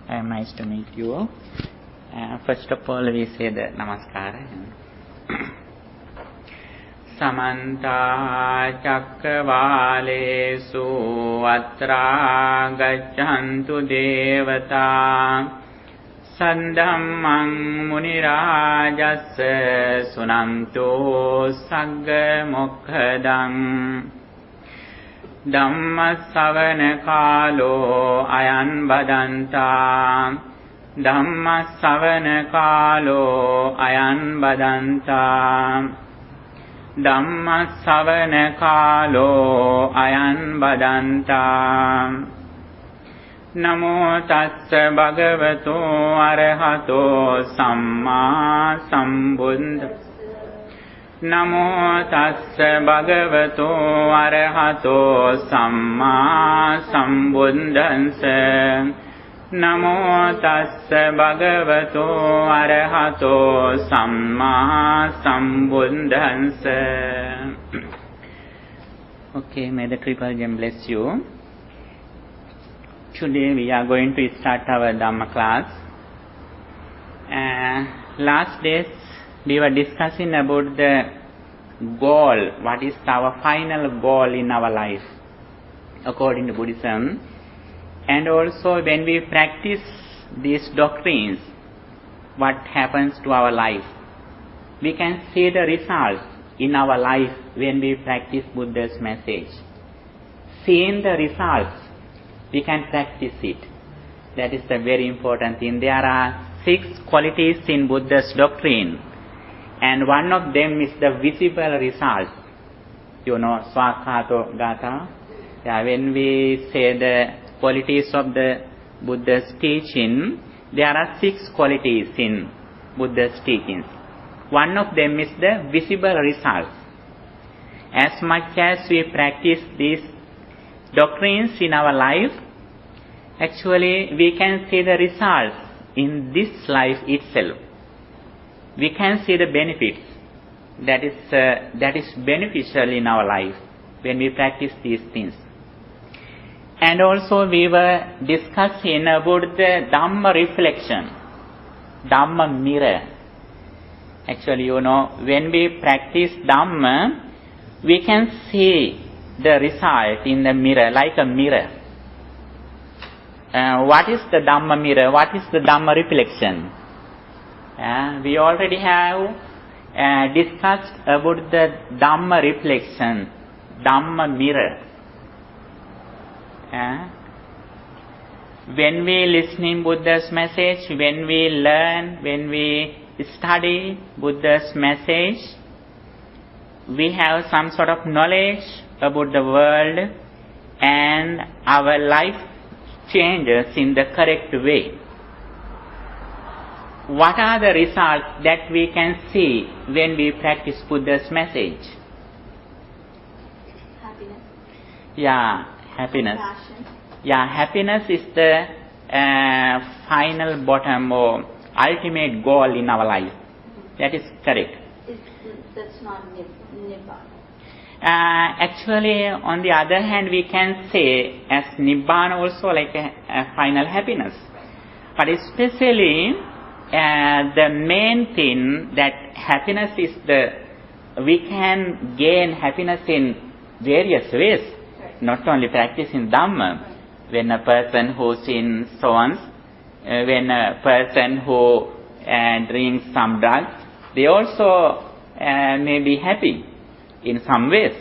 Nice to meet you. First of all, we say the Namaskara. Samanta Chakravalesu Atra Gachantu Devata Sandhammang Munirajassa Sunanto Sagga Mokkadang Dhammasavana Kalo Ayan Badanta Dhammasavana Kalo Ayan Badanta Dhammasavana Kalo Ayan Badanta Namo Tassa Bhagavato Arahato Samma Sambuddhassa Namo Tassa Bhagavato Arahato Samma Sambuddhassa Namo Tassa Bhagavato Arahato Samma Sambuddhassa. Okay, may the Triple Gem bless you. Today we are going to start our Dhamma class. Last days we were discussing about the goal, what is our final goal in our life according to Buddhism, and also when we practice these doctrines, what happens to our life. We can see the results in our life when we practice Buddha's message. Seeing the results, we can practice it. That is the very important thing. There are 6 qualities in Buddha's doctrine, and one of them is the visible result. You know, Swakato Gata. Yeah, when we say the qualities of the Buddha's teaching, there are 6 qualities in Buddha's teachings. One of them is the visible results. As much as we practice these doctrines in our life, actually we can see the results in this life itself. We can see the benefits that is beneficial in our life when we practice these things. And also we were discussing about the Dhamma reflection, Dhamma mirror. Actually, you know, when we practice Dhamma, we can see the result in the mirror, like a mirror. What is the Dhamma mirror? What is the Dhamma reflection? We already have discussed about the Dhamma reflection, Dhamma mirror. When we listen Buddha's message, when we learn, when we study Buddha's message, we have some sort of knowledge about the world, and our life changes in the correct way. What are the results that we can see when we practice Buddha's message? Happiness. Yeah, happiness. Passion. Yeah, happiness is the final bottom or ultimate goal in our life. That is correct. That's not Nibbana. Actually, on the other hand, we can say as Nibbana also like a final happiness. But especially the main thing that happiness is we can gain happiness in various ways, not only practicing Dhamma. When a person who sins, when a person who drinks some drugs, they also may be happy in some ways.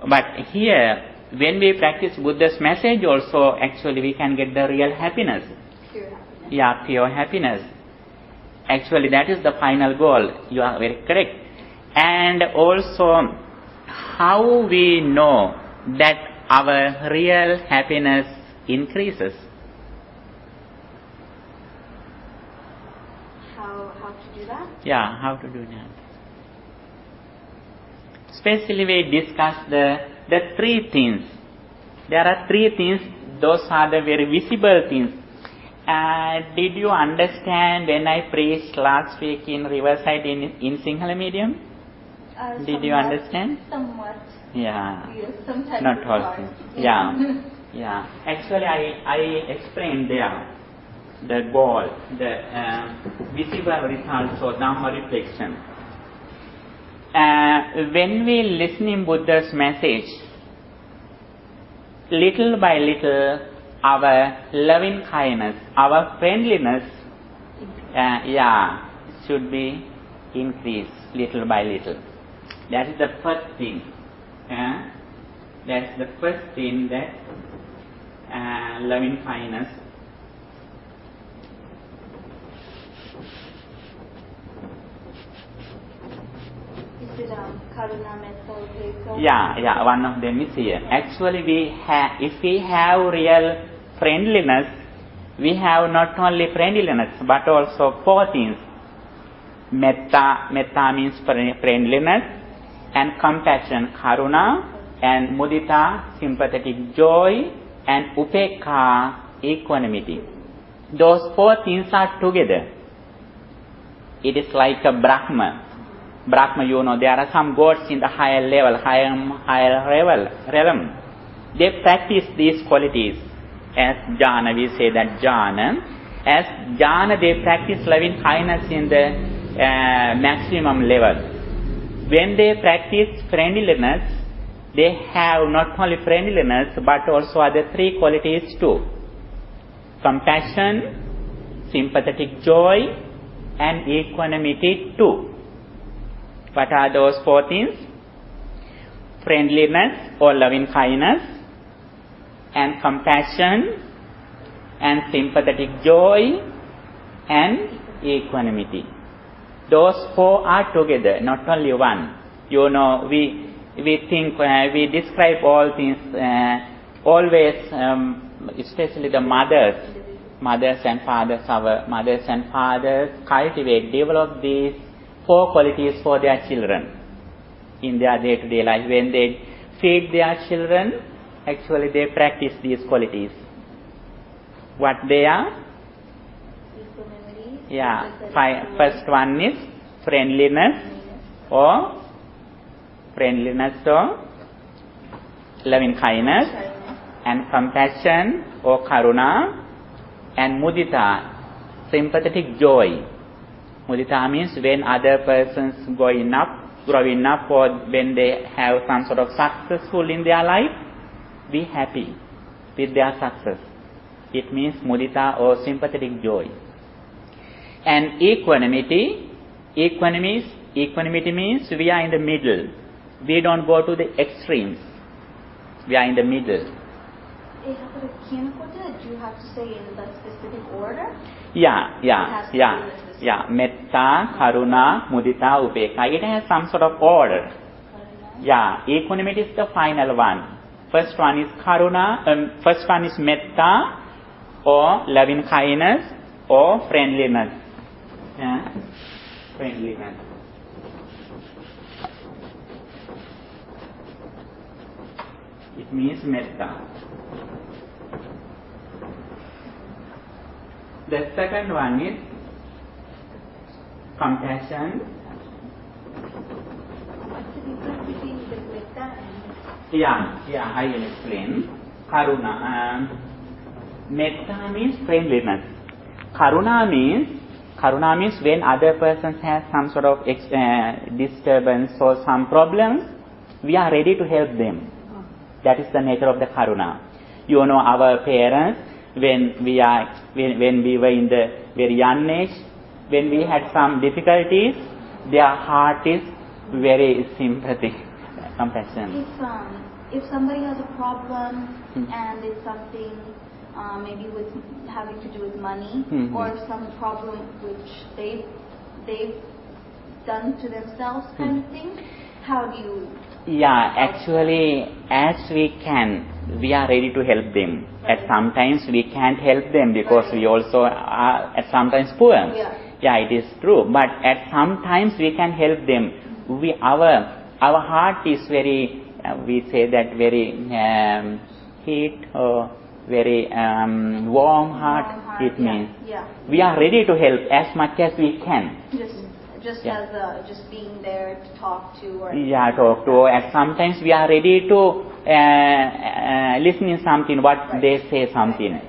But here, when we practice Buddha's message also, actually we can get the real happiness. Pure happiness. Yeah, pure happiness. Actually, that is the final goal. You are very correct. And also, how we know that our real happiness increases? How to do that? Yeah, how to do that? Especially we discuss the 3 things. There are 3 things. Those are the very visible things. Did you understand when I preached last week in Riverside in Sinhala medium? Did you understand? Somewhat. Yeah. Yes, sometimes Not it's all hard. things. Yeah. Yeah. Actually, I explained there the goal, the visible results or Dhamma reflection. When we listen in Buddha's message, little by little, our loving kindness, our friendliness, should be increased little by little. That is the first thing. That's the first thing, that loving kindness. Is it Karuna, Metta, Upekkha? Yeah, one of them is here. Actually, if we have real friendliness, we have not only friendliness but also four things. Metta means friendliness, and compassion, karuna, and mudita, sympathetic joy, and upekkha, equanimity. Those four things are together. It is like a Brahma. Brahma, there are some gods in the higher level, higher realm. They practice these qualities. As jhana, we say that jhana. As jhana, they practice loving kindness in the maximum level. When they practice friendliness, they have not only friendliness but also other three qualities too. Compassion, sympathetic joy, and equanimity too. What are those four things? Friendliness or loving kindness, and compassion, and sympathetic joy, and equanimity. Those four are together, not only one. We think, we describe all things, always, especially the mothers and fathers, our mothers and fathers cultivate, develop these four qualities for their children in their day-to-day life. When they feed their children, actually they practice these qualities. What they are? First one is friendliness or loving kindness, and compassion or karuna, and mudita, sympathetic joy. Mudita means when other persons growing up, or when they have some sort of successful in their life, be happy with their success. It means mudita or sympathetic joy. And equanimity means we are in the middle. We don't go to the extremes. We are in the middle. Do you have to say in the specific order? Metta, karuna, mudita, upekkha. It has some sort of order. Equanimity is the final one. First one is karuna. First one is metta, or loving kindness, or friendliness. Friendliness. It means metta. The second one is compassion. What's the difference between the metta and I will explain. Karuna. Metta means friendliness. Karuna means when other persons have some sort of disturbance or some problems, we are ready to help them. That is the nature of the karuna. Our parents, when we were in the very young age, when we had some difficulties, their heart is very sympathetic, compassion. If somebody has a problem and it's something maybe with having to do with money, or some problem which they've done to themselves kind of thing, how do you... Actually, as we can, we are ready to help them. At sometimes we can't help them because we also are at sometimes poor. It is true. But at sometimes we can help them. Our heart is very, we say that very heat or very warm heart. It means we are ready to help as much as we can. Just being there to talk to, or talk to. And sometimes we are ready to listen in something what they say something.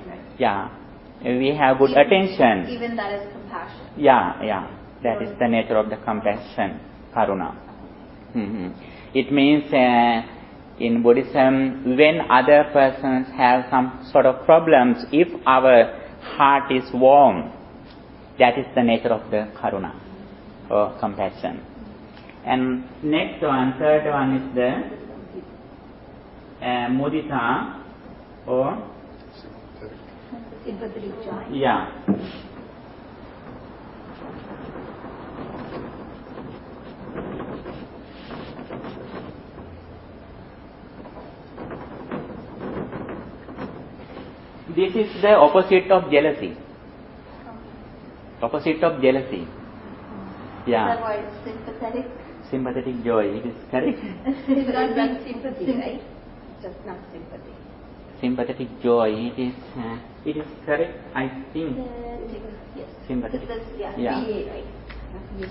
we have good attention. Even that is compassion. Yeah. That is the nature of the compassion, karuna. It means in Buddhism, when other persons have some sort of problems, if our heart is warm, that is the nature of the karuna or compassion. And next one, third one is the mudita or Sympathetic joy. Yeah. This is the opposite of jealousy. Opposite of jealousy. Yeah. Is that why it's sympathetic? Sympathetic joy. It is correct. It's not being sympathy, right? Just not sympathy. Sympathetic joy. It is correct. I think. Yes. Sympathetic. Yeah. Yeah. T-A, right?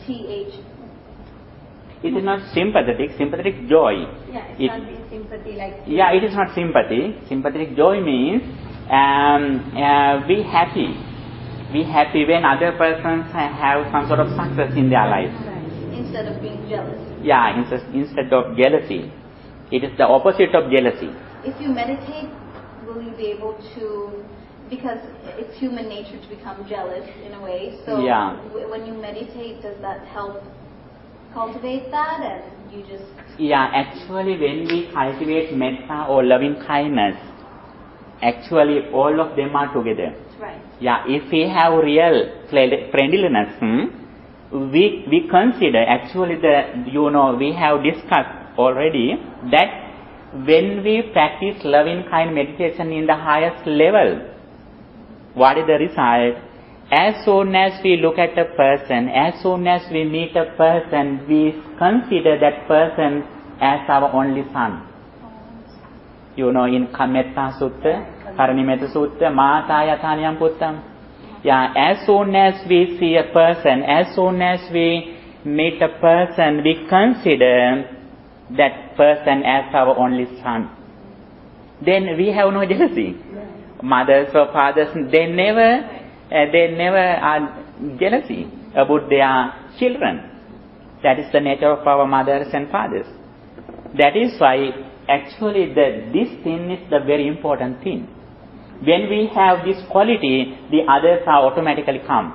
T-H. It is not sympathetic. Sympathetic joy. Yeah, it's not being sympathy like. Yeah, it is not sympathy. Sympathetic joy means be happy. Be happy when other persons have some sort of success in their life. Right. Instead of being jealous. Yeah, instead of jealousy. It is the opposite of jealousy. If you meditate, will you be able to, because it's human nature to become jealous in a way, so Yeah. When you meditate, does that help cultivate that and you just... Yeah, actually when we cultivate metta or loving kindness, actually all of them are together. Right. Yeah, if we have real friendliness, we consider actually we have discussed already that when we practice loving kind meditation in the highest level, what is the result? As soon as we look at a person, as soon as we meet a person, we consider that person as our only son. In Metta Sutta, Paranimetta Sutta, Mata Yataniyam Puttam. Yeah, as soon as we see a person, as soon as we meet a person, we consider that person as our only son. Then we have no jealousy. Mothers or fathers, they never are jealousy about their children. That is the nature of our mothers and fathers. That is why actually this thing is the very important thing. When we have this quality, the others are automatically come.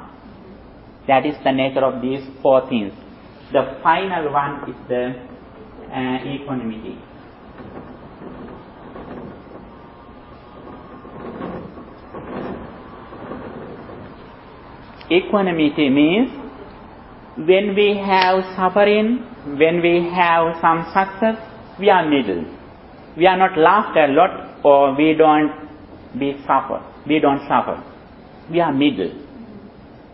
That is the nature of these four things. The final one is the equanimity. Equanimity means when we have suffering, when we have some success, we are middle. We are not laughed a lot or we don't suffer. We don't suffer. We are middle.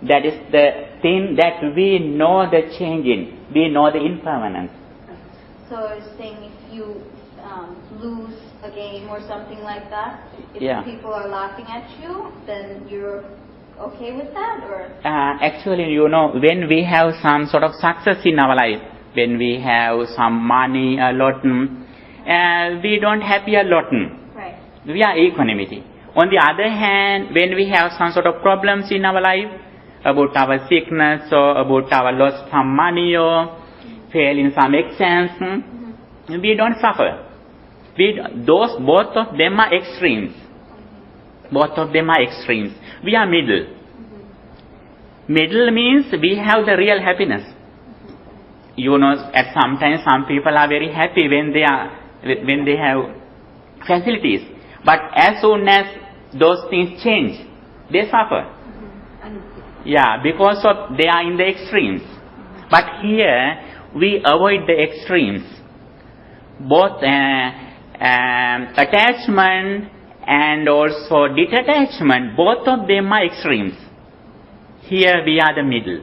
That is the thing that we know the changing. We know the impermanence. So I was saying if you lose a game or something like that, if people are laughing at you, then you're okay with that? Or actually, when we have some sort of success in our life, when we have some money a lot, we don't happy a lot. Right. We are equanimity. On the other hand, when we have some sort of problems in our life, about our sickness or about our loss some money or fail in some exams, we don't suffer. Both of them are extremes. Both of them are extremes. We are middle. Middle means we have the real happiness. At sometimes some people are very happy when they have facilities. But as soon as those things change, they suffer. Yeah, because of they are in the extremes. But here we avoid the extremes. Both attachment and also detachment, both of them are extremes. Here we are the middle.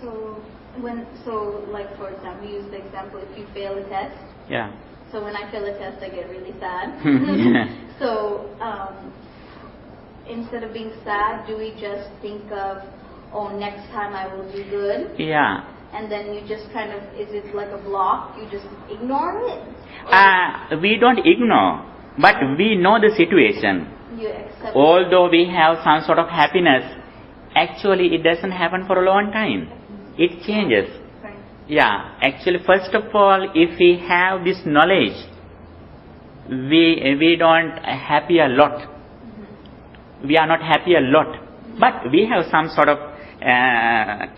So like for example, use the example if you fail a test. Yeah. So when I fail a test, I get really sad. So instead of being sad, do we just think of, oh, next time I will do good? Yeah. And then you just kind of, is it like a block? You just ignore it? We don't ignore, but we know the situation. You accept. Although we have some sort of happiness, actually it doesn't happen for a long time. It changes. Right. Yeah, actually first of all, if we have this knowledge, we don't happy a lot. We are not happy a lot. But we have some sort of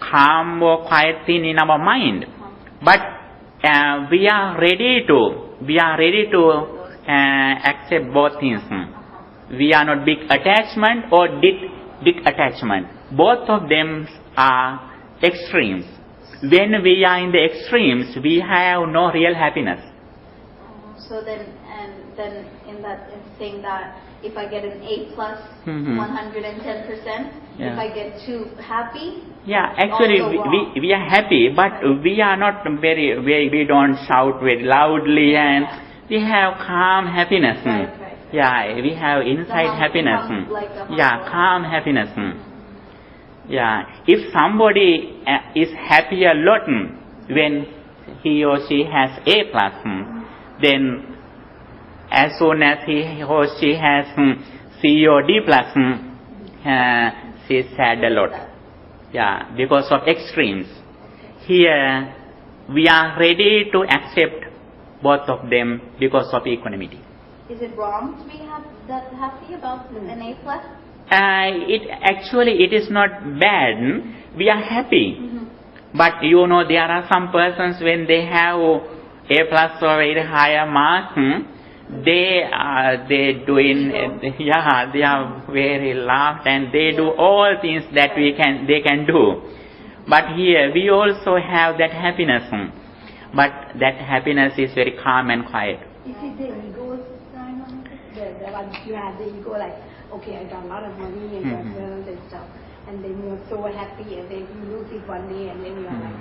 calm or quiet thing in our mind. But we are ready to accept both things. We are not big attachment or big attachment. Both of them are extremes. When we are in the extremes, we have no real happiness. So then in saying that if I get an A plus, 110%, if I get too happy. Yeah, actually we are happy, but we are not we don't shout very loudly, and we have calm happiness. Right. Yeah, we have inside happiness. Calm happiness. Yeah, if somebody is happy a lot when he or she has A plus, then as soon as he or she has C or D plus, she is sad a lot. Yeah, because of extremes. Here, we are ready to accept both of them because of equanimity. Is it wrong to be that happy about an A plus? It is not bad. We are happy. But there are some persons when they have A plus or very higher mark, they are very laughed and they do all things that they can do. But here we also have that happiness. But that happiness is very calm and quiet. Is it the ego sign on it? The one you have the ego like, okay, I got a lot of money and wealth and stuff, and then you're so happy, and then you lose it one day, and then you're like,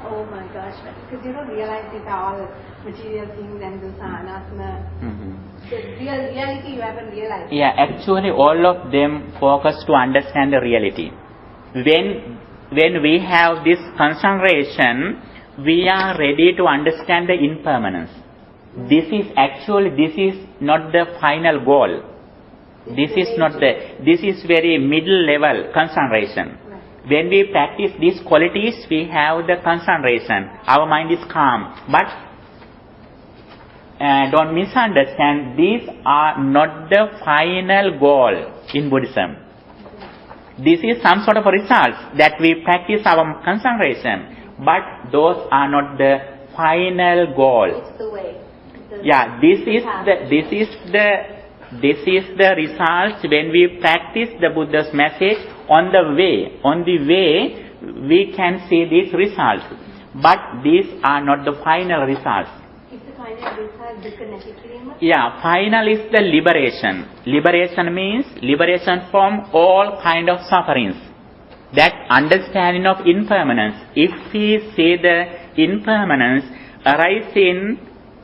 oh my gosh, because you don't realize these are all material things and those are anatma. The reality you haven't realized. Yeah, actually all of them focus to understand the reality. When we have this concentration, we are ready to understand the impermanence. This is not the final goal. This is very middle level concentration. When we practice these qualities, we have the concentration. Our mind is calm. But don't misunderstand, these are not the final goal in Buddhism. This is some sort of a result that we practice our concentration. But those are not the final goal. It's the way. This is the result when we practice the Buddha's message. On the way we can see these results. But these are not the final results. Is the final result disconnected? Final is the liberation. Liberation means liberation from all kind of sufferings. That understanding of impermanence. If we see the impermanence arising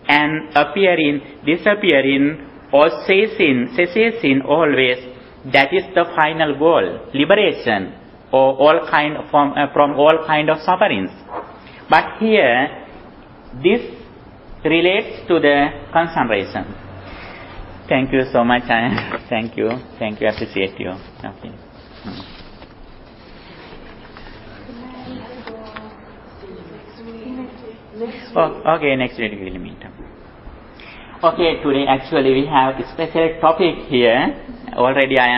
and appearing, disappearing, or cessing always, that is the final goal, liberation, or from all kind of sufferings. But here, this relates to the concentration. Thank you so much. Thank you. Appreciate you. Okay. Next week we will meet. Okay, today actually we have a special topic here. Already I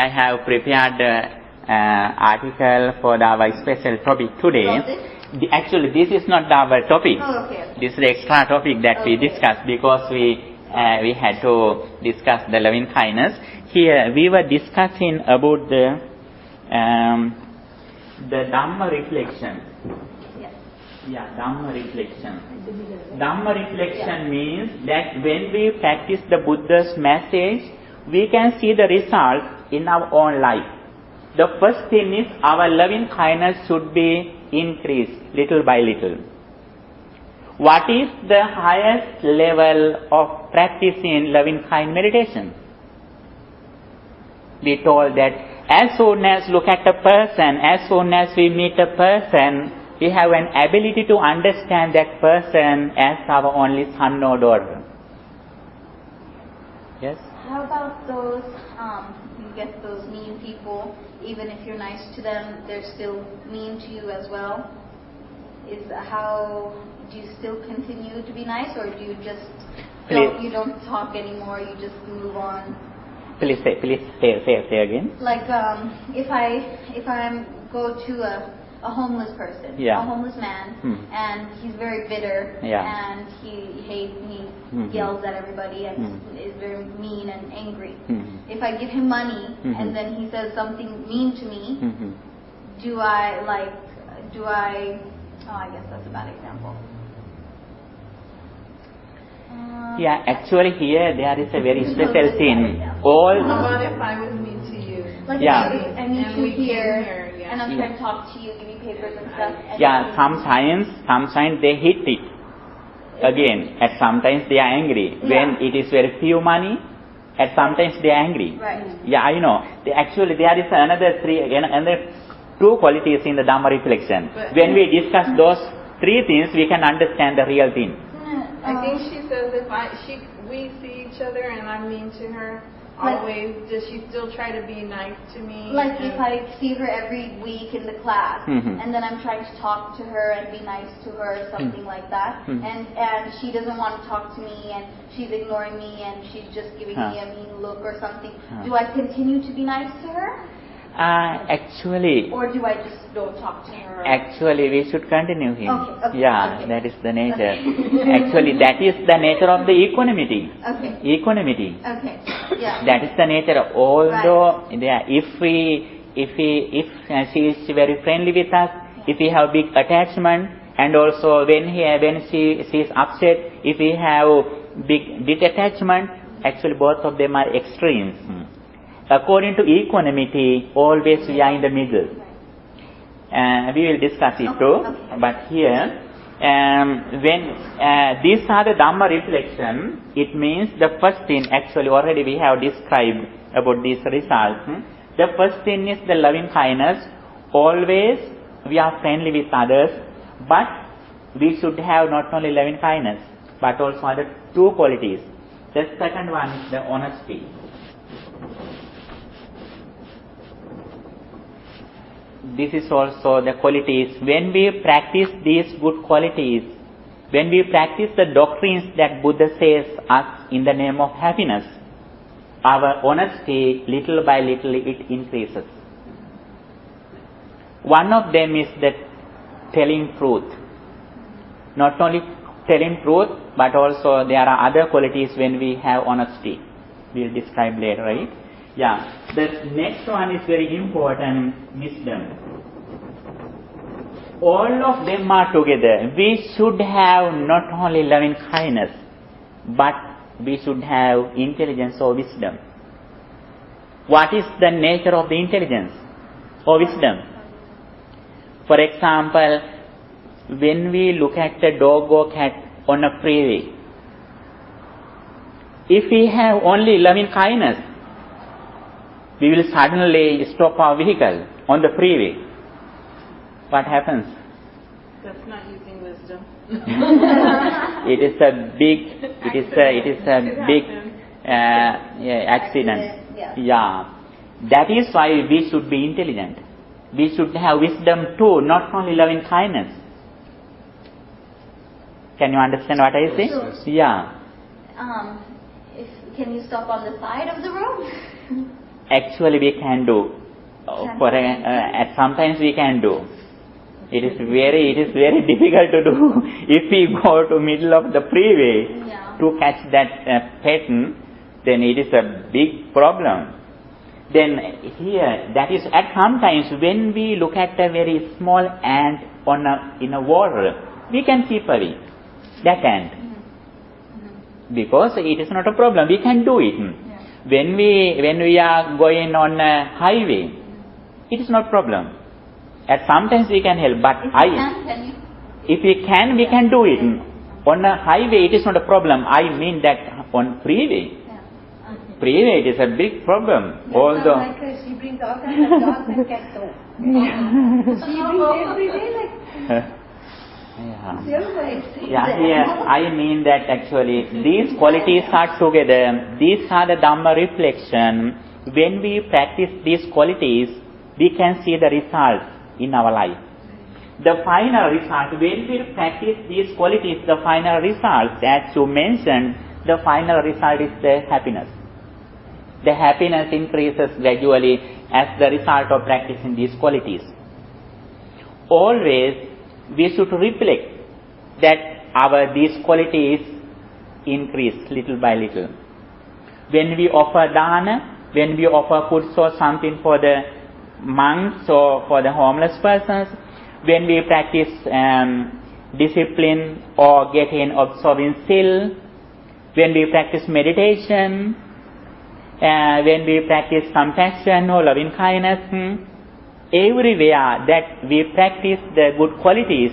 have prepared article for our special topic today. Actually, this is not our topic. This is the extra topic that we discussed because we had to discuss the loving kindness. Here we were discussing about the Dhamma reflection. Dhamma reflection. Dhamma reflection means that when we practice the Buddha's message, we can see the result in our own life. The first thing is our loving kindness should be increased little by little. What is the highest level of practicing loving kind meditation? We told that as soon as look at a person, as soon as we meet a person, we have an ability to understand that person as our only son or daughter. Yes? How about those, you get those mean people, even if you're nice to them, they're still mean to you as well. Do you still continue to be nice, or do you just you don't talk anymore, you just move on? Please say again. Like if I go to a homeless person, yeah. a homeless man, and he's very bitter, yeah. and he hates me, yells at everybody, and is very mean and angry. If I give him money and then he says something mean to me, do I oh, I guess that's a bad example. Yeah, actually here there is a very special thing. All. What if I was mean to you? Like yeah. I meet you here, yeah. and I'm trying to talk to you, give you papers and stuff. And yeah, sometimes they hit it again. And sometimes they are angry when it is very few money. And sometimes they are angry. Right. Yeah, I know. Actually, there is another two qualities in the Dhamma reflection. When we discuss those three things, we can understand the real thing. I think she says we see each other and I'm mean to her always, does she still try to be nice to me? Like if I see her every week in the class, and then I'm trying to talk to her and be nice to her, something like that, and she doesn't want to talk to me, and she's ignoring me, and she's just giving me a mean look or something. Do I continue to be nice to her? Actually. Or do I just don't talk to her? Actually, we should continue him. Okay, yeah, that is the nature. Actually, that is the nature of the equanimity. Okay. Equanimity. Okay. Yeah. That is the nature. Although, if she is very friendly with us, if we have big attachment, and also when she is upset, if we have big detachment, actually both of them are extremes. According to equanimity, always we are in the middle. We will discuss it too. But here, when these are the Dhamma reflection, it means the first thing, actually already we have described about these results. The first thing is the loving kindness. Always we are friendly with others, but we should have not only loving kindness, but also other two qualities. The second one is the honesty. This is also the qualities. When we practice these good qualities, when we practice the doctrines that Buddha says us in the name of happiness, our honesty, little by little, it increases. One of them is that telling truth. Not only telling truth, but also there are other qualities when we have honesty. We will describe later, right? Yeah. The next one is very important, wisdom. All of them are together. We should have not only loving kindness, but we should have intelligence or wisdom. What is the nature of the intelligence or wisdom? For example, when we look at a dog or cat on a freeway, if we have only loving kindness, we will suddenly stop our vehicle on the freeway. What happens? That's not using wisdom. It is a big accident. Yeah. That is why we should be intelligent. We should have wisdom too, not only loving kindness. Can you understand what I say? Sure. Yeah. Can you stop on the side of the road? Actually, we can do. Sometimes we can do. It is very difficult to do. If we go to middle of the freeway to catch that pattern, then it is a big problem. Then here, that is at sometimes when we look at a very small ant in a water, we can keep away that ant. Because it is not a problem. We can do it. When we are going on a highway, it is not problem. At sometimes we can help, but if we can, we can do it. On a highway, it is not a problem. I mean that on freeway. Freeway, it is a big problem. Although like she brings all kinds of dogs and cats home. She brings every day like. Yeah. Everybody says Yeah, that. here I mean that actually these qualities are together. These are the Dhamma reflection. When we practice these qualities, we can see the results in our life. The final result, when we practice these qualities, the final result, as you mentioned, the final result is the happiness. The happiness increases gradually as the result of practicing these qualities. Always we should reflect that these qualities increase little by little. When we offer dana, when we offer foods or something for the monks or for the homeless persons, when we practice discipline or get in observing sil, when we practice meditation, when we practice compassion or loving kindness, everywhere that we practice the good qualities,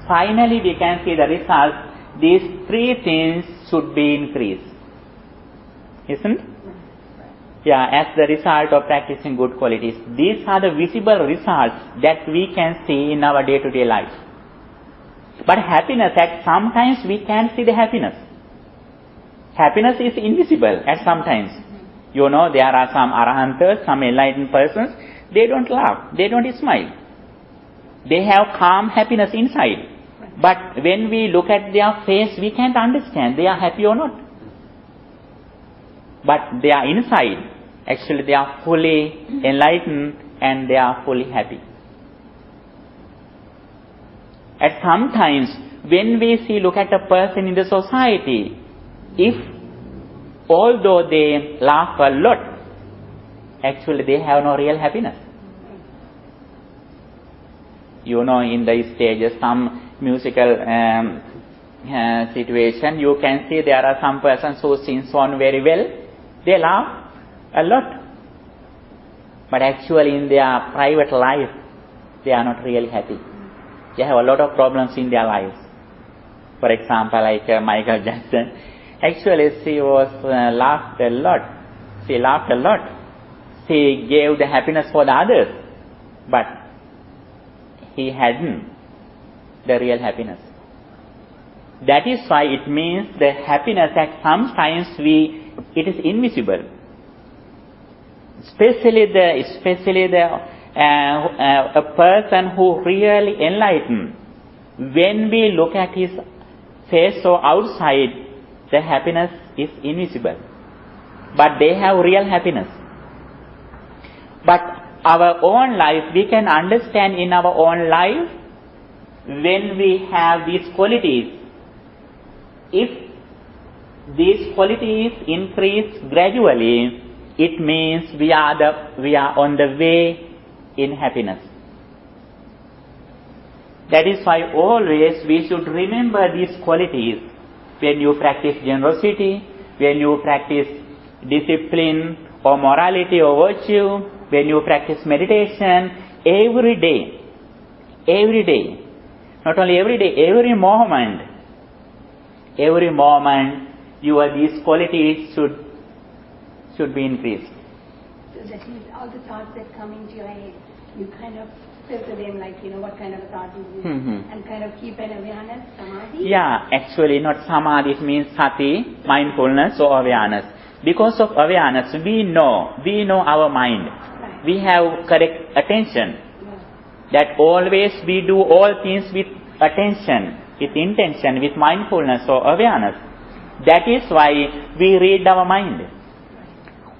finally we can see the results. These three things should be increased. Isn't it? Yeah, as the result of practicing good qualities. These are the visible results that we can see in our day-to-day life. But happiness, at sometimes we can see the happiness. Happiness is invisible at sometimes. You know, there are some arahantas, some enlightened persons, they don't laugh, they don't smile. They have calm happiness inside. But when we look at their face, we can't understand they are happy or not. But they are inside. Actually, they are fully enlightened and they are fully happy. At sometimes, when we look at a person in the society, although they laugh a lot, actually they have no real happiness. You know, in the stages, some musical situation, you can see there are some persons who sing on very well. They laugh a lot. But actually in their private life, they are not really happy. They have a lot of problems in their lives. For example, like Michael Jackson. Actually, she was laughed a lot. She laughed a lot. She gave the happiness for the others. But he hadn't the real happiness. That is why it means the happiness at sometimes it is invisible. Especially a person who really enlightened. When we look at his face or outside, the happiness is invisible. But they have real happiness. But our own life, we can understand in our own life, when we have these qualities, if these qualities increase gradually, it means we are on the way in happiness. That is why always we should remember these qualities when you practice generosity, when you practice discipline or morality or virtue, when you practice meditation, every day, not only every day, every moment, these qualities should be increased. So that means all the thoughts that come into your head, you kind of filter them, like, what kind of a thought is this, and kind of keep an awareness, samadhi? Yeah, actually not samadhi, it means sati, mindfulness or awareness. Because of awareness, we know our mind. Right. We have correct attention. Yeah. That always we do all things with attention, with intention, with mindfulness or awareness. That is why we read our mind.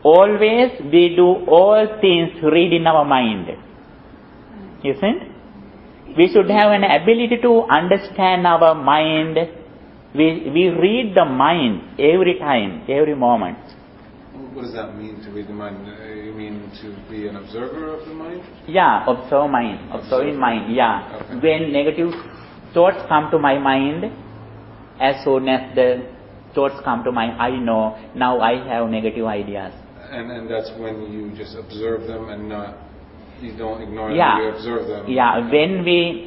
Always we do all things read in our mind. Isn't it? We should have an ability to understand our mind. We read the mind every time, every moment. What does that mean, to read the mind? You mean to be an observer of the mind? Yeah, observing mind, yeah. Okay. When negative thoughts come to my mind, as soon as the thoughts come to mind, I know now I have negative ideas. And that's when you just observe them and you don't ignore them, you observe them. Yeah, when we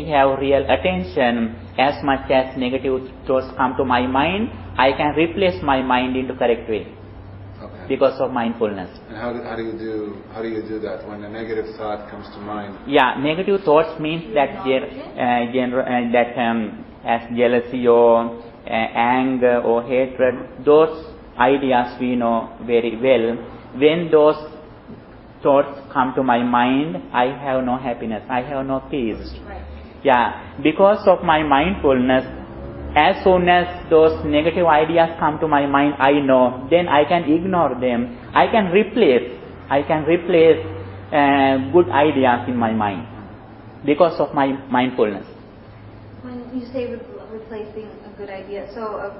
have real attention, as much as negative thoughts come to my mind, I can replace my mind into correct way. Okay. because of mindfulness. And how do you do that when a negative thought comes to mind? Yeah, negative thoughts means that as jealousy or anger or hatred, those ideas we know very well. When those thoughts come to my mind, I have no happiness, I have no peace. Right. Yeah, because of my mindfulness, as soon as those negative ideas come to my mind, I know, then I can ignore them. I can replace good ideas in my mind because of my mindfulness. When you say replacing a good idea, so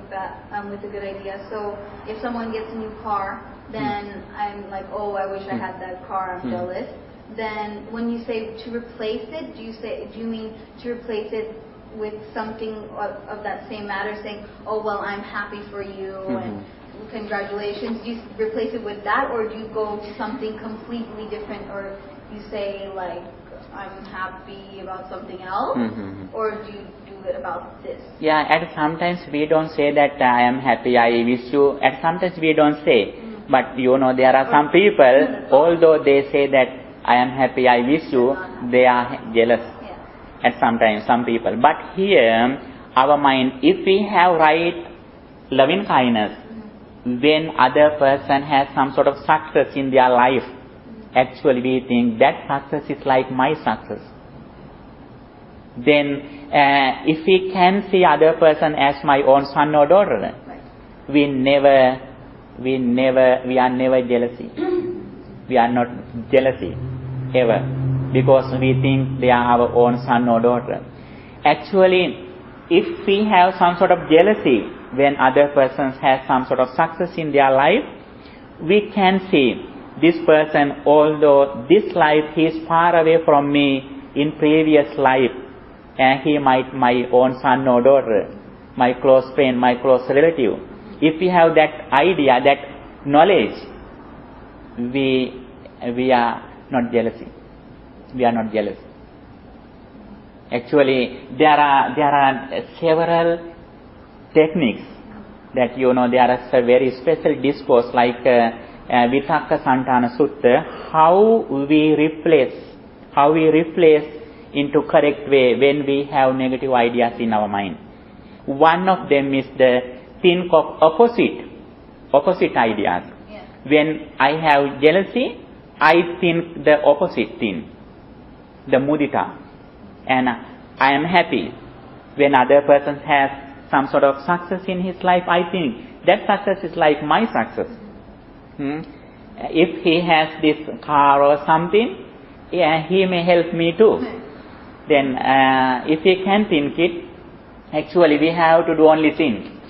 with a good idea, so if someone gets a new car, then I'm like, oh, I wish I had that car, I'm jealous. Then when you say to replace it, do you mean to replace it with something of that same matter, saying, oh, well, I'm happy for you and congratulations? Do you replace it with that, or do you go to something completely different, or you say, like, I'm happy about something else, or do you do it about this? Yeah, and sometimes we don't say that I am happy, I wish you, and sometimes we don't say. But you know, there are some people, although they say that I am happy, I wish you, they are jealous. At sometimes, some people. But here, our mind, if we have right loving kindness, when other person has some sort of success in their life, actually we think that success is like my success. Then, if we can see other person as my own son or daughter, we are never jealousy. We are not jealousy, ever. Because we think they are our own son or daughter. Actually, if we have some sort of jealousy when other persons have some sort of success in their life, we can see this person, although this life he is far away from me in previous life, and he might my own son or daughter, my close friend, my close relative. If we have that idea, that knowledge, we are not jealousy. We are not jealous. Actually, there are several techniques that you know. There are a very special discourse like Vitakka Santana Sutta. How we replace into correct way when we have negative ideas in our mind. One of them is the think of opposite ideas. Yeah. When I have jealousy, I think the opposite thing. The mudita, and I am happy when other person has some sort of success in his life. I think that success is like my success. If he has this car or something, he may help me too. Then if we can think it, actually we have to do only sin.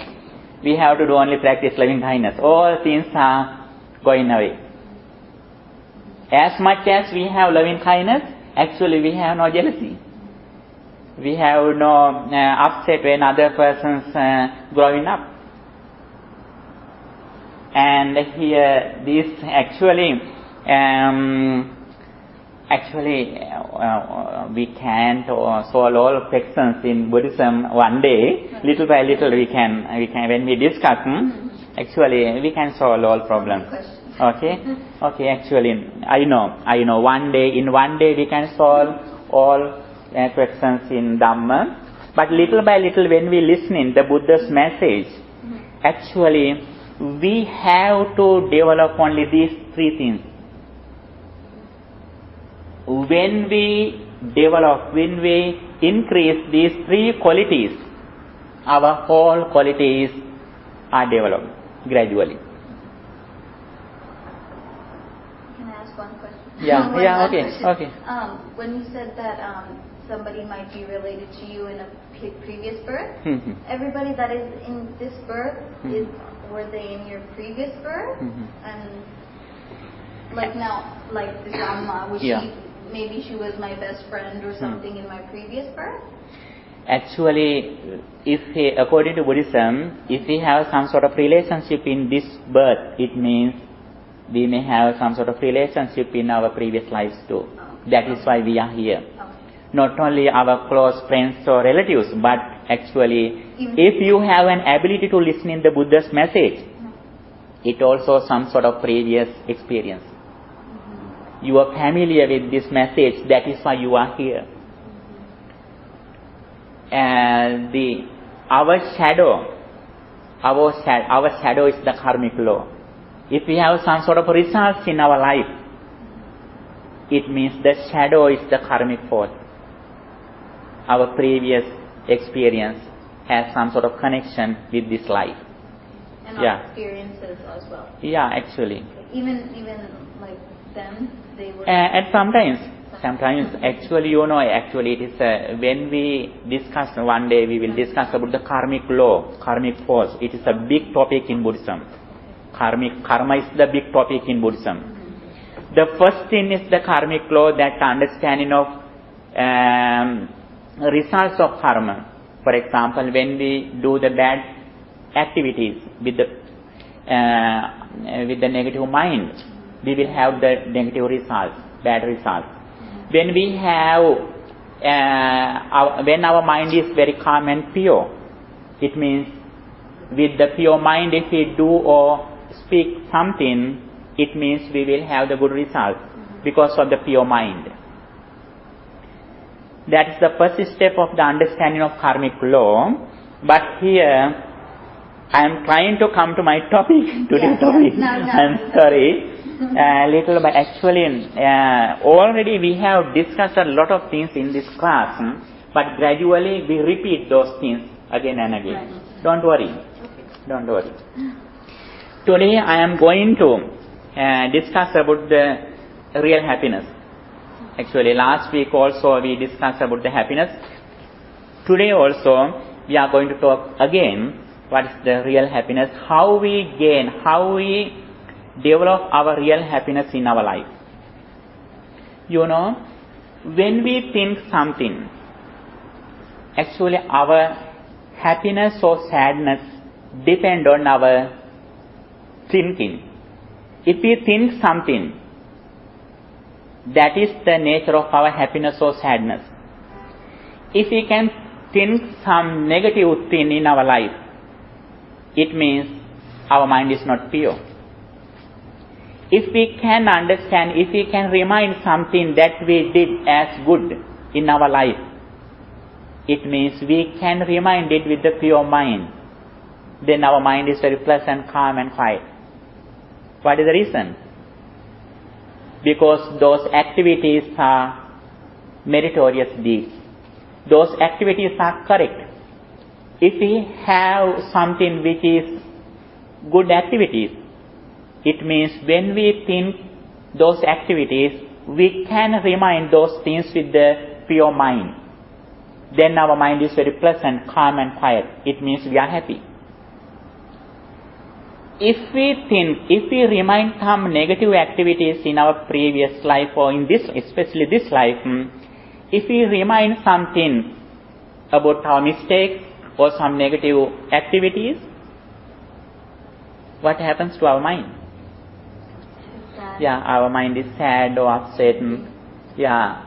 We have to do only practice loving kindness. All things are going away. As much as we have loving kindness, actually we have no jealousy. We have no upset when other persons growing up. And here this actually we can't solve all questions in Buddhism one day. Little by little we can when we discuss, actually we can solve all problems. Okay, actually, I know, one day we can solve all questions in Dhamma, but little by little when we listen in the Buddha's message, actually, we have to develop only these three things. When we increase these three qualities, our whole qualities are developed gradually. One question. Yeah, okay. When you said that somebody might be related to you in a previous birth, everybody that is in this birth, were they in your previous birth? And like now, like this Amma, maybe she was my best friend or something in my previous birth? Actually, according to Buddhism, if we have some sort of relationship in this birth, it means we may have some sort of relationship in our previous lives too. That is why we are here. Not only our close friends or relatives, but actually, if you have an ability to listen in the Buddha's message, It also some sort of previous experience. You are familiar with this message, that is why you are here. And our shadow is the karmic law. If we have some sort of results in our life, it means the shadow is the karmic force. Our previous experience has some sort of connection with this life. And our experiences as well. Yeah, actually. Even like them, they were. And sometimes actually, it is when we discuss one day, we will discuss about the karmic law, karmic force. It is a big topic in Buddhism. Karma is the big topic in Buddhism. The first thing is the karmic law, that understanding of results of karma. For example, when we do the bad activities with the negative mind, we will have the negative results, bad results. When we have, when our mind is very calm and pure, it means with the pure mind, if we do or speak something, it means we will have the good result because of the pure mind. That is the first step of the understanding of karmic law. But here, I am trying to come to my topic, today's topic. No. I'm sorry. Little, but actually, already we have discussed a lot of things in this class, but gradually we repeat those things again and again. Right. Don't worry. Don't worry. Today I am going to discuss about the real happiness. Actually, last week also we discussed about the happiness. Today also we are going to talk again what is the real happiness, how we gain, how we develop our real happiness in our life. When we think something, actually our happiness or sadness depend on our thinking. If we think something, that is the nature of our happiness or sadness. If we can think some negative thing in our life, it means our mind is not pure. If we can understand, if we can remind something that we did as good in our life, it means we can remind it with the pure mind. Then our mind is very pleasant, calm and quiet. What is the reason? Because those activities are meritorious deeds. Those activities are correct. If we have something which is good activities, it means when we think those activities, we can remind those things with the pure mind. Then our mind is very pleasant, calm and quiet. It means we are happy. If we remind some negative activities in our previous life or in this, especially this life, if we remind something about our mistakes or some negative activities, what happens to our mind? Yeah, our mind is sad or upset. Yeah,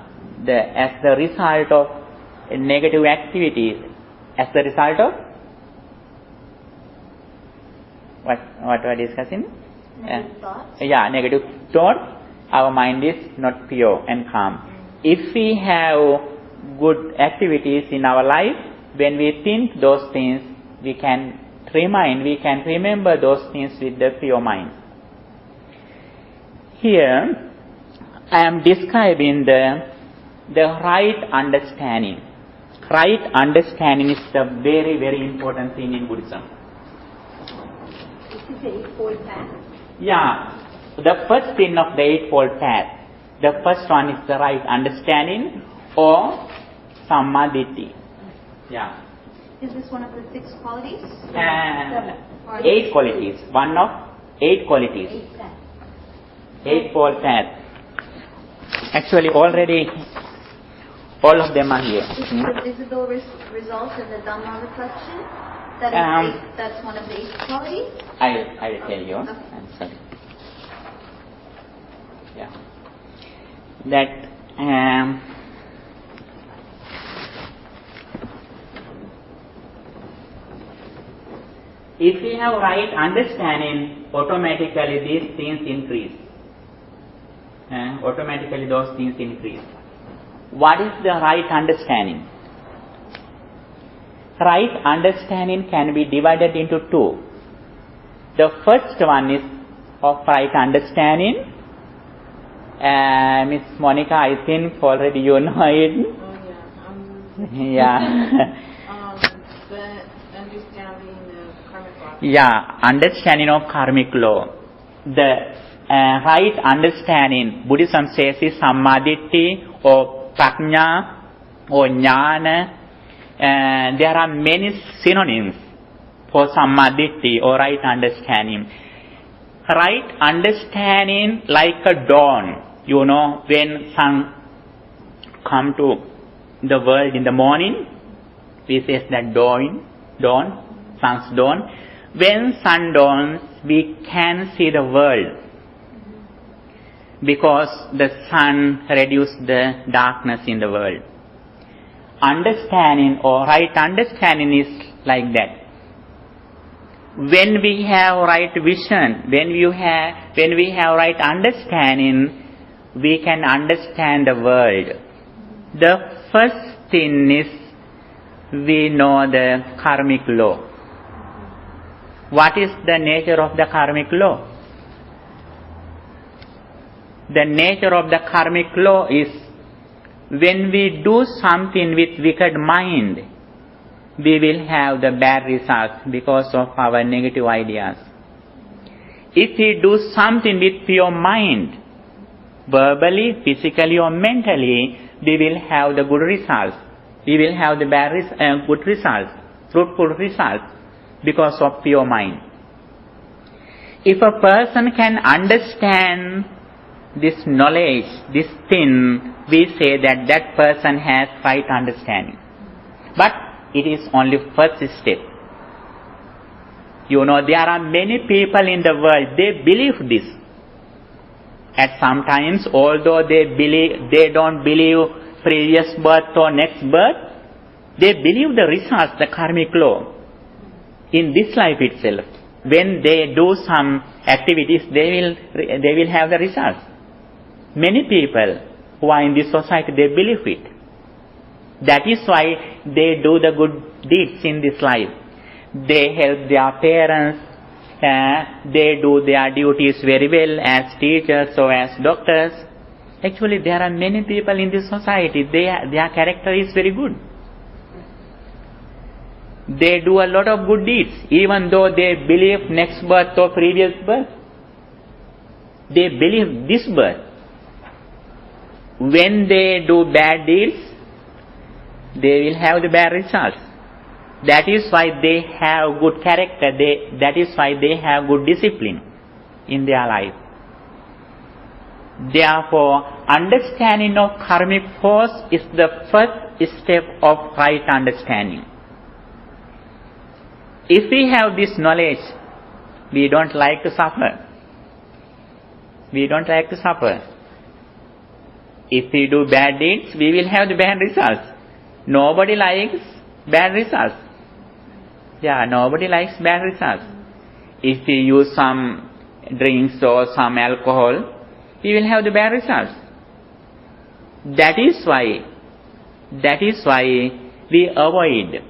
as the result of negative activities, as the result of what we are discussing? Negative thoughts? Yeah, negative thought. Our mind is not pure and calm. If we have good activities in our life, when we think those things, we can remember those things with the pure mind. Here, I am describing the right understanding. Right understanding is the very, very important thing in Buddhism. This is the Eightfold Path. Yeah, the first thing of the Eightfold Path. The first one is the right understanding or Sammaditthi. Yeah. Is this one of the 6 qualities? 8 qualities. One of 8 qualities. Eightfold Path. Actually, already all of them are here. Is the visible results in the Dhamma reflection? That's one of the 8 qualities? I will tell you. Okay. I'm sorry. Yeah. That If we have right understanding, automatically these things increase. Automatically those things increase. What is the right understanding? Right understanding can be divided into two. The first one is of right understanding. Miss Monica, I think already you know it. Oh Yeah. The understanding of karmic law. Yeah, understanding of karmic law. The right understanding, Buddhism says, is sammaditthi or prajna or jnana. There are many synonyms for sammaditthi or right understanding. Right understanding like a dawn. You know, when sun come to the world in the morning, we say that dawn, sun's dawn. When sun dawns, we can see the world because the sun reduces the darkness in the world. Understanding or right understanding is like that. When we have right vision, when we have right understanding, we can understand the world. The first thing is we know the karmic law. What is the nature of the karmic law? The nature of the karmic law is when we do something with wicked mind, we will have the bad results because of our negative ideas. If we do something with pure mind, verbally, physically or mentally, we will have the good results. We will have the good results, fruitful results because of pure mind. If a person can understand this knowledge, this thing, we say that that person has right understanding. But it is only first step. You know, there are many people in the world, they believe this. At some times, although they don't believe previous birth or next birth, they believe the results, the karmic law, in this life itself. When they do some activities, they will have the results. Many people who are in this society, they believe it. That is why they do the good deeds in this life. They help their parents. They do their duties very well as teachers or as doctors. Actually, there are many people in this society, their character is very good. They do a lot of good deeds, even though they believe next birth or previous birth. They believe this birth. When they do bad deeds, they will have the bad results. That is why they have good character. That is why they have good discipline in their life. Therefore, understanding of karmic force is the first step of right understanding. If we have this knowledge, we don't like to suffer. We don't like to suffer. If we do bad deeds, we will have the bad results. Nobody likes bad results. Yeah, nobody likes bad results. If we use some drinks or some alcohol, we will have the bad results. That is why we avoid.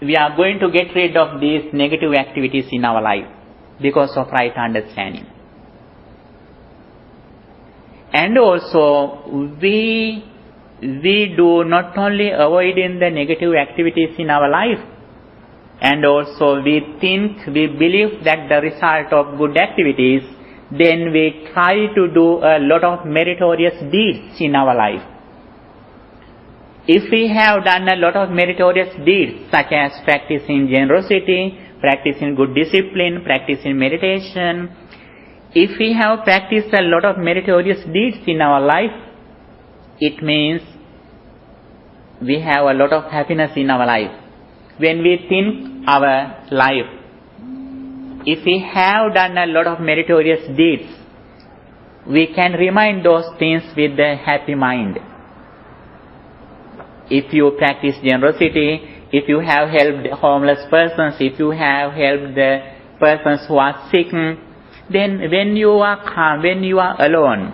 We are going to get rid of these negative activities in our life because of right understanding. And also, we do not only avoiding the negative activities in our life, and also we believe that the result of good activities, then we try to do a lot of meritorious deeds in our life. If we have done a lot of meritorious deeds, such as practicing generosity, practicing good discipline, practicing meditation, if we have practiced a lot of meritorious deeds in our life, it means we have a lot of happiness in our life. When we think our life, if we have done a lot of meritorious deeds, we can remind those things with a happy mind. If you practice generosity, if you have helped the homeless persons, if you have helped the persons who are sick, then when you are calm, when you are alone,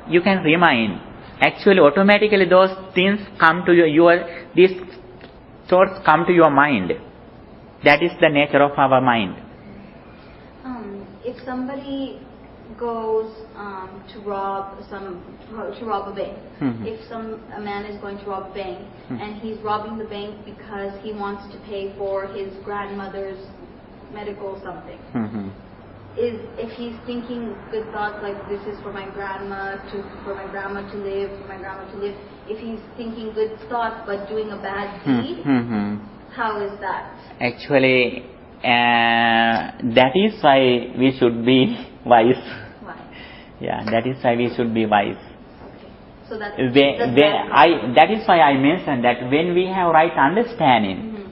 you can remind. Actually, automatically those things come to these thoughts come to your mind. That is the nature of our mind. If somebody goes to rob a bank, if a man is going to rob a bank and he's robbing the bank because he wants to pay for his grandmother's medical something, if he's thinking good thoughts like this is for my grandma to live, if he's thinking good thoughts but doing a bad deed, how is that? Actually, that is why we should be wise. Why? Yeah, that is why we should be wise. Okay. So that is why I mentioned that when we have right understanding,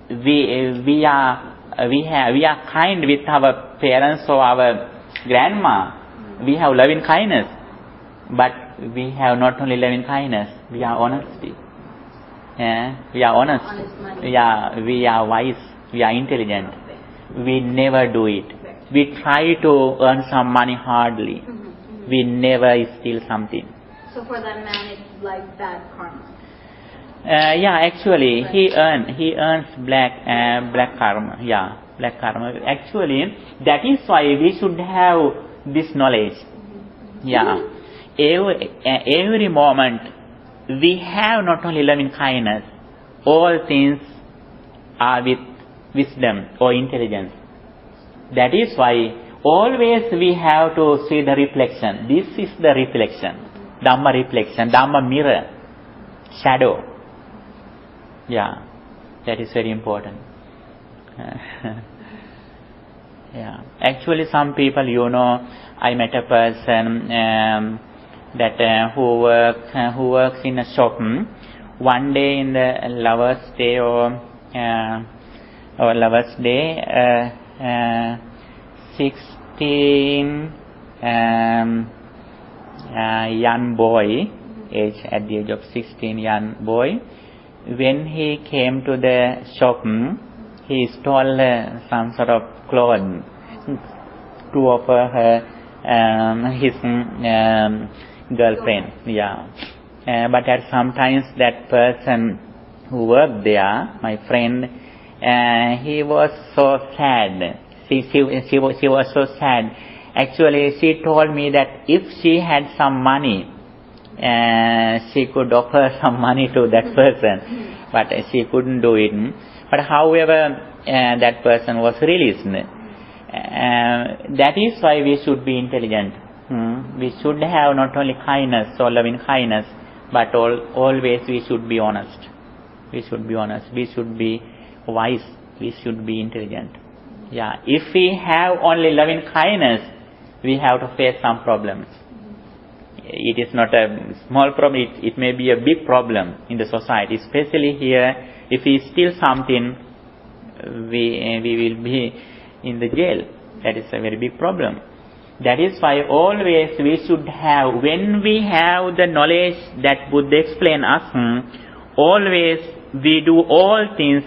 we are kind with our parents or our grandma. We have loving kindness, but we have not only loving kindness. We are honesty. We are honest. We are wise. We are intelligent. We never do it. We try to earn some money hardly. We never steal something. So for that man, it's like bad karma. Actually, he earns black karma. Yeah, black karma. Actually, that is why we should have this knowledge. Yeah, every moment we have not only loving kindness. All things are with wisdom or intelligence. That is why always we have to see the reflection. This is the reflection, Dhamma reflection, Dhamma mirror, shadow. Yeah, that is very important. Actually, some people, I met a person who works in a shop. One day in the Lovers' Day or Lovers' Day, 16 young boy, at the age of 16, young boy, when he came to the shop, he stole some sort of clothes to offer her his girlfriend. Yeah. But at sometimes that person who worked there, my friend, he was so sad. She was so sad. Actually, she told me that if she had some money, she could offer some money to that person, but she couldn't do it. But however, that person was released. That is why we should be intelligent. We should have not only kindness or loving kindness, but always we should be honest. We should be honest. We should be wise. We should be intelligent. Yeah. If we have only loving kindness, we have to face some problems. It is not a small problem. It may be a big problem in the society. Especially here, if we steal something, we will be in the jail. That is a very big problem. That is why always we should have, when we have the knowledge that Buddha explained us, always we do all things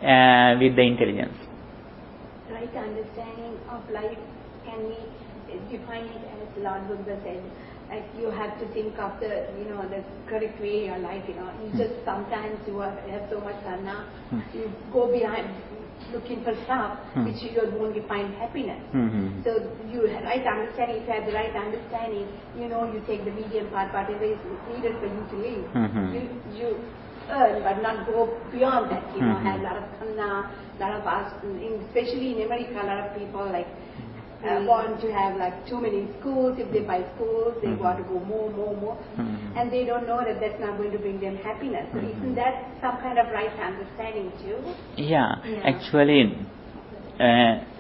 with the intelligence. Right understanding of life, can we define it as Lord Buddha said, like you have to think of the correct way your life, you just sometimes you have so much karma, you go behind looking for stuff which you won't find happiness. So you right understanding, if you have the right understanding, you take the medium part, whatever is needed for you to live. You earn but not go beyond that, have a lot of karma, lot of us, especially in America, a lot of people want to have too many schools. If they buy schools, they want to go more, and they don't know that that's not going to bring them happiness. So isn't that some kind of right understanding too? Yeah. Actually,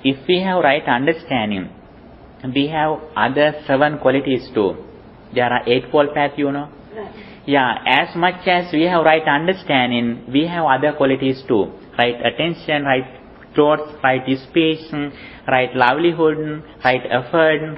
if we have right understanding, we have other 7 qualities too. There are 8-fold path, Right. Yeah, as much as we have right understanding, we have other qualities too. Right attention, right thoughts, right speech, right livelihood, right effort,